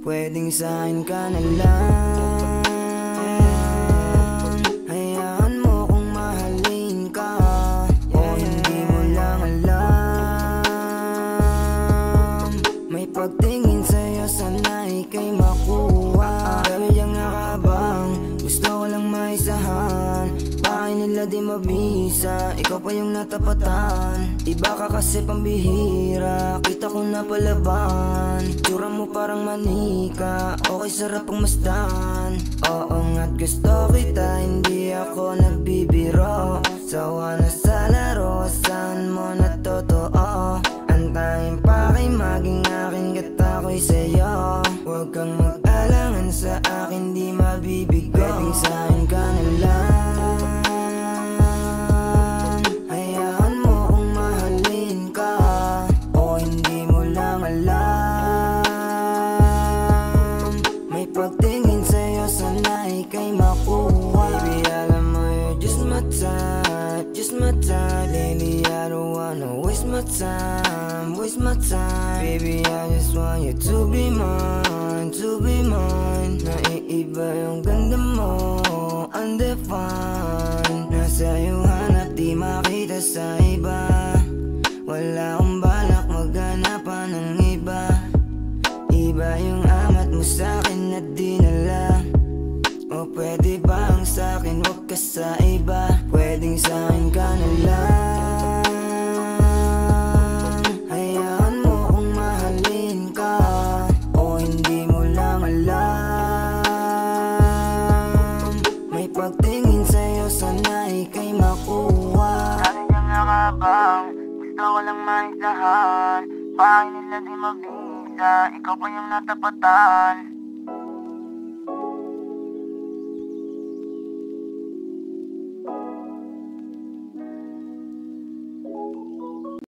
Pwedeng sa'kin ka na lang. Hayaan mo kung mahalin ka, o hindi mo lang alam. May pagtingin sa'yo sana ika'y makuha. Pero yung nakabang, gusto ko lang maisahan. Bakit nila di mabisa, ikaw pa yung natapatan. Iba ka kasi pambihira, kita ko na palaban. Tsura mo parang manika, okay sarap ang masdan. Oo nga't gusto kita, hindi ako nagbibiro. Sawa na sa laro, saan mo na totoo. Antayin pa kay maging akin kat ako'y sa'yo. Huwag kang mag-alangan sa akin, di mabibigo. Pwedeng sa'kin ka na lang. Hayaan mo kung mahalin ka, o hindi mo lang alam. May pagtingin sa'yo sana ika'y makuha. Baby, alam mo you're just my type, just my type. Lately I don't wanna waste my time, waste my time. Baby, I just want you to be mine, to be mine. Naiiba yung ganda mo, undefined. Nasa iyong hanap, di makita sa iba. Wala akong balak maghanap pa ng iba. Iba yung amat mo sa'kin at dinala. O pwede ba ang sa'kin, wag ka sa iba. Pwedeng sa'kin ka na lang. Hayaan mo kung mahalin ka, o hindi mo lang alam. May pagtingin sa'yo sana ika'y makuha. Dati niyang nakabang, gusto ko lang maisahan. Bakit nila di mabisa, ikaw pa yung natapatan.